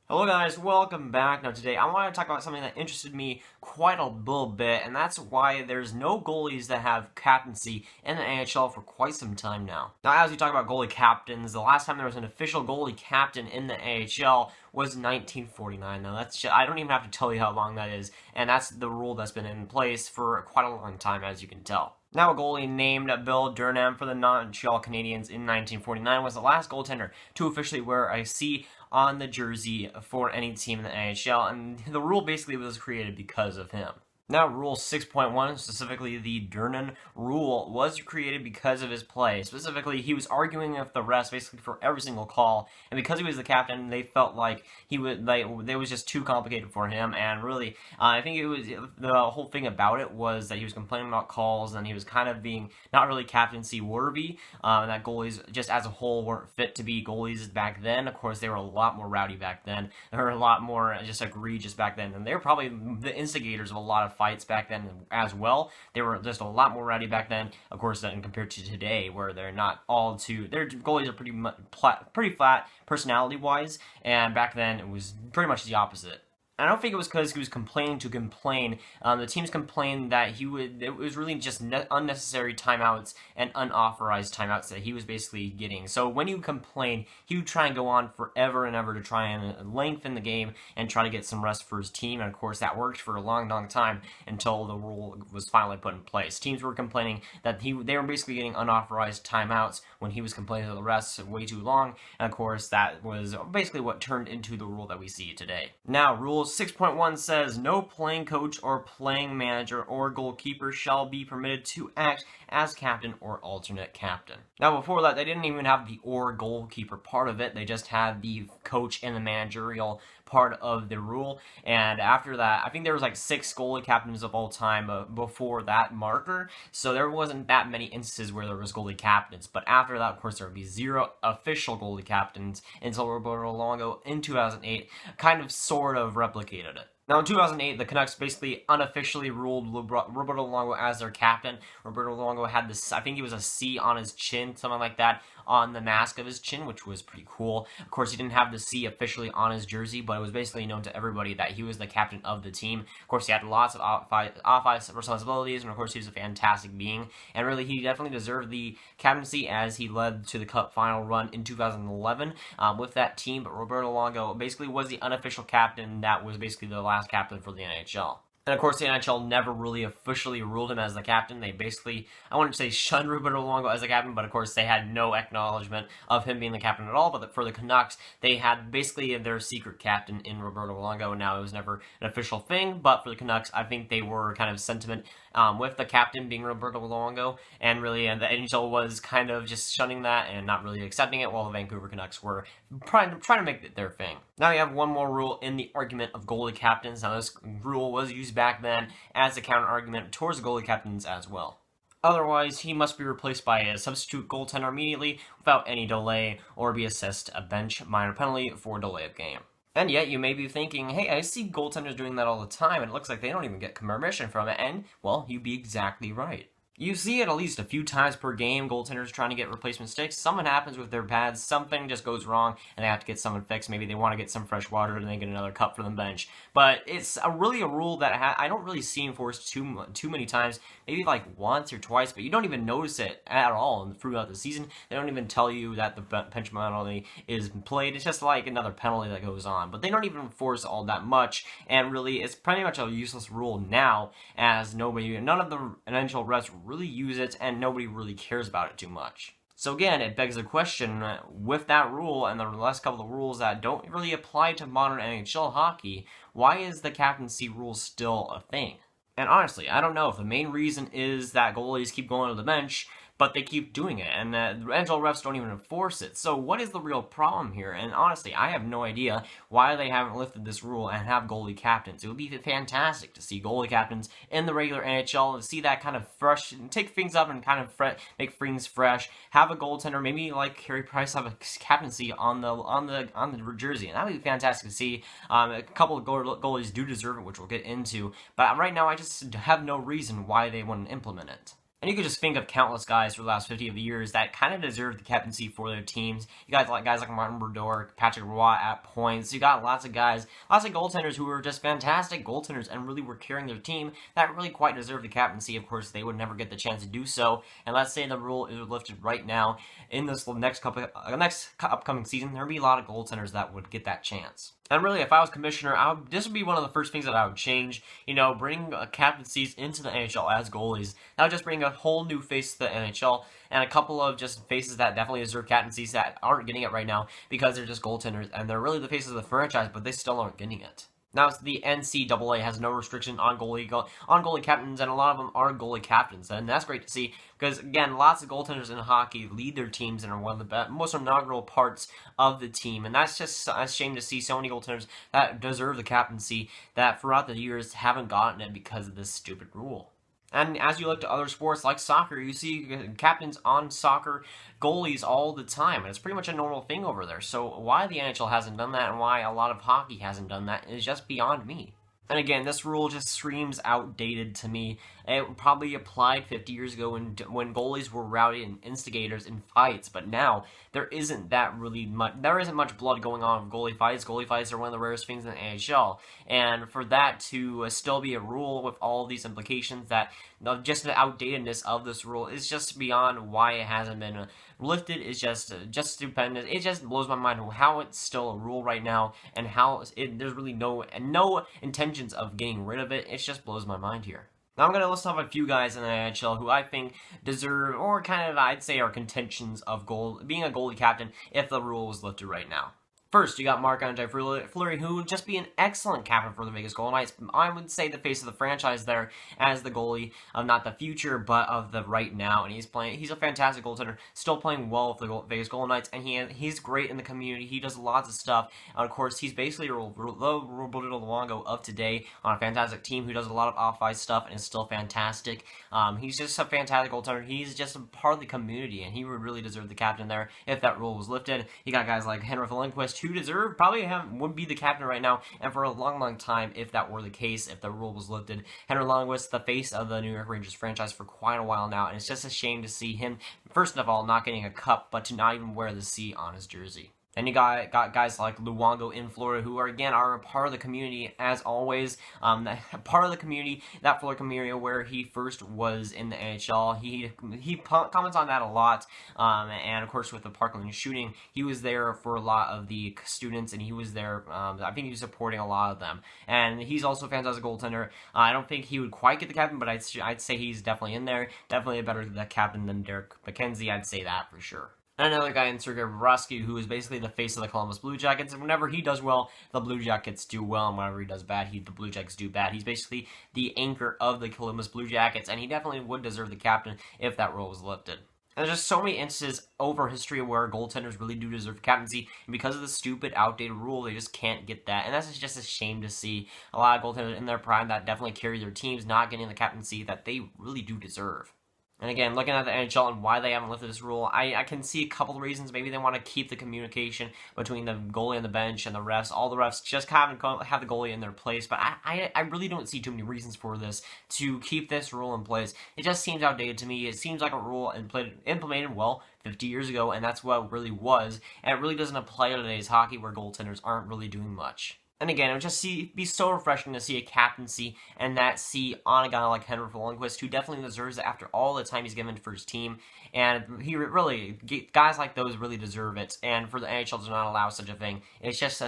Hello guys, welcome back. Now today I want to talk about something that interested me quite a little bit, and that's why there's no goalies that have captaincy in the NHL for quite some time now. Now as we talk about goalie captains, the last time there was an official goalie captain in the NHL was 1949. Now I don't even have to tell you how long that is, and that's the rule that's been in place for quite a long time, as you can tell. Now, a goalie named Bill Durnan for the NHL Canadiens in 1949 was the last goaltender to officially wear a C on the jersey for any team in the NHL, and the rule basically was created because of him. Now, Rule 6.1, specifically the Durnan rule, was created because of his play. Specifically, he was arguing with the refs basically for every single call, and because he was the captain, they felt like it was just too complicated for him. And really, I think the whole thing about it was that he was complaining about calls, and he was kind of being not really captaincy worthy. And that goalies, just as a whole, weren't fit to be goalies back then. Of course, they were a lot more rowdy back then. They were a lot more just egregious back then, and they were probably the instigators of a lot of fights back then as well. They were just a lot more rowdy back then, of course, than compared to today, where they're not all too. Their goalies are pretty flat personality-wise, and back then it was pretty much the opposite. I don't think it was because he was complaining to complain. The teams complained that it was really just unnecessary timeouts and unauthorized timeouts that he was basically getting. So when you complain, he would try and go on forever and ever to try and lengthen the game and try to get some rest for his team. And of course, that worked for a long, long time until the rule was finally put in place. Teams were complaining that they were basically getting unauthorized timeouts when he was complaining to the refs way too long. And of course, that was basically what turned into the rule that we see today. Now, Rule 6.1 says, no playing coach or playing manager or goalkeeper shall be permitted to act as captain or alternate captain. Now, before that, they didn't even have the or goalkeeper part of it. They just had the coach and the managerial part of the rule. And after that, I think there was like 6 goalie captains of all time before that marker. So there wasn't that many instances where there was goalie captains. But after that, of course, there would be 0 official goalie captains until Roberto Luongo in 2008 kind of sort of replicated it. Now, in 2008, the Canucks basically unofficially ruled Roberto Luongo as their captain. Roberto Luongo had this, I think it was a C on his chin, something like that, on the mask of his chin, which was pretty cool. Of course, he didn't have the C officially on his jersey, but it was basically known to everybody that he was the captain of the team. Of course, he had lots of off-ice responsibilities, and of course, he was a fantastic being. And really, he definitely deserved the captaincy as he led to the Cup final run in 2011 with that team. But Roberto Luongo basically was the unofficial captain that was basically the last captain for the NHL. And of course, the NHL never really officially ruled him as the captain. They basically, I wouldn't say shunned Roberto Luongo as the captain, but of course they had no acknowledgement of him being the captain at all. But for the Canucks, they had basically their secret captain in Roberto Luongo. Now, it was never an official thing, but for the Canucks, I think they were kind of sentiment with the captain being Roberto Luongo. And really, the NHL was kind of just shunning that and not really accepting it, while the Vancouver Canucks were trying to make it their thing. Now you have one more rule in the argument of goalie captains. Now, this rule was used back then as a counter argument towards the goalie captains as well. Otherwise, he must be replaced by a substitute goaltender immediately without any delay, or be assessed a bench minor penalty for delay of game. And yet, you may be thinking, hey, I see goaltenders doing that all the time, and it looks like they don't even get permission from it, and, well, you'd be exactly right. You see it at least a few times per game, goaltenders trying to get replacement sticks. Something happens with their pads, something just goes wrong, and they have to get someone fixed. Maybe they want to get some fresh water, and they get another cup from the bench. But it's really a rule that I don't really see enforced too many times, maybe like once or twice, but you don't even notice it at all throughout the season. They don't even tell you that the bench penalty is played. It's just like another penalty that goes on. But they don't even enforce all that much, and really, it's pretty much a useless rule now, as none of the NHL refs really use it, and nobody really cares about it too much. So again, it begs the question, with that rule and the last couple of rules that don't really apply to modern NHL hockey, why is the captaincy rule still a thing? And honestly, I don't know if the main reason is that goalies keep going to the bench, but they keep doing it, and the NHL refs don't even enforce it. So what is the real problem here? And honestly, I have no idea why they haven't lifted this rule and have goalie captains. It would be fantastic to see goalie captains in the regular NHL and see that kind of fresh, take things up and kind of make things fresh. Have a goaltender, maybe like Carey Price, have a captaincy on the jersey, and that would be fantastic to see. A couple of goalies do deserve it, which we'll get into. But right now, I just have no reason why they wouldn't implement it. And you could just think of countless guys for the last 50 of years that kind of deserve the captaincy for their teams. You guys like Martin Brodeur, Patrick Roy at points. You got lots of guys, lots of goaltenders who were just fantastic goaltenders and really were carrying their team that really quite deserve the captaincy. Of course, they would never get the chance to do so. And let's say the rule is lifted right now in this next upcoming season, there'll be a lot of goaltenders that would get that chance. And really, if I was commissioner, this would be one of the first things that I would change. Bring captaincies into the NHL as goalies. That would just bring a whole new face to the NHL, and a couple of just faces that definitely deserve captaincies that aren't getting it right now because they're just goaltenders, and they're really the faces of the franchise, but they still aren't getting it. Now, the NCAA has no restriction on goalie captains, and a lot of them are goalie captains, and that's great to see because, again, lots of goaltenders in hockey lead their teams and are one of the most inaugural parts of the team, and that's just a shame to see so many goaltenders that deserve the captaincy that throughout the years haven't gotten it because of this stupid rule. And as you look to other sports like soccer, you see captains on soccer goalies all the time. And it's pretty much a normal thing over there. So why the NHL hasn't done that and why a lot of hockey hasn't done that is just beyond me. And again, this rule just screams outdated to me. It probably applied 50 years ago when goalies were rowdy and instigators in fights, but now there isn't much blood going on with goalie fights. Goalie fights are one of the rarest things in the NHL, and for that to still be a rule with all these implications, that just the outdatedness of this rule is just beyond why it hasn't been lifted. Is just stupendous. It just blows my mind how it's still a rule right now, and how there's really no intentions of getting rid of it. It just blows my mind here. Now I'm going to list off a few guys in the NHL who I think deserve, or kind of, I'd say, are contentions of being a goalie captain if the rule was lifted right now. First, you got Marc-Andre Fleury, who would just be an excellent captain for the Vegas Golden Knights. I would say the face of the franchise there as the goalie of not the future, but of the right now. And he's a fantastic goaltender, still playing well with the Vegas Golden Knights, and he's great in the community. He does lots of stuff. And of course, he's basically the Roberto Luongo of today on a fantastic team who does a lot of off-ice stuff and is still fantastic. He's just a fantastic goaltender. He's just a part of the community, and he would really deserve the captain there if that rule was lifted. You got guys like Henrik Lundqvist, who would be the captain right now, and for a long time, if that were the case, if the rule was lifted. Henrik Lundqvist, the face of the New York Rangers franchise for quite a while now, and it's just a shame to see him, first of all, not getting a cup, but to not even wear the C on his jersey. And you got guys like Luongo in Florida who are a part of the community as always. Part of the community, that Florida community where he first was in the NHL. He comments on that a lot. And of course with the Parkland shooting, he was there for a lot of the students, and he was there. I think he was supporting a lot of them. And he's also a fantastic goaltender. I don't think he would quite get the captain, but I'd say he's definitely in there. Definitely a better captain than Derek McKenzie. I'd say that for sure. And another guy in Sergei Bobrovsky, who is basically the face of the Columbus Blue Jackets, and whenever he does well, the Blue Jackets do well, and whenever he does bad, the Blue Jackets do bad. He's basically the anchor of the Columbus Blue Jackets, and he definitely would deserve the captain if that rule was lifted. And there's just so many instances over history where goaltenders really do deserve captaincy, and because of the stupid, outdated rule, they just can't get that. And that's just a shame to see a lot of goaltenders in their prime that definitely carry their teams not getting the captaincy that they really do deserve. And again, looking at the NHL and why they haven't lifted this rule, I can see a couple of reasons. Maybe they want to keep the communication between the goalie and the bench and the refs. All the refs just have the goalie in their place. But I really don't see too many reasons for this to keep this rule in place. It just seems outdated to me. It seems like a rule implemented, well, 50 years ago, and that's what it really was. And it really doesn't apply to today's hockey where goaltenders aren't really doing much. And again, it would just be so refreshing to see a captaincy and that see on a guy like Henrik Lundqvist, who definitely deserves it after all the time he's given for his team. And guys like those really deserve it. And for the NHL to not allow such a thing, it's just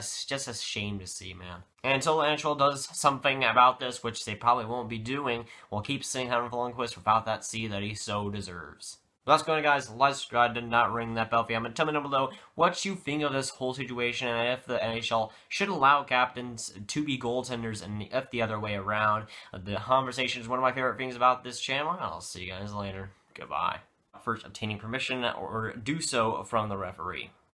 a shame to see, man. And until the NHL does something about this, which they probably won't be doing, we'll keep seeing Henrik Lundqvist without that C that he so deserves. Well, that's going, guys. Like, subscribe, did not ring that bell for you. Tell me down below what you think of this whole situation, and if the NHL should allow captains to be goaltenders, and if the other way around. The conversation is one of my favorite things about this channel. I'll see you guys later. Goodbye. First, obtaining permission or do so from the referee.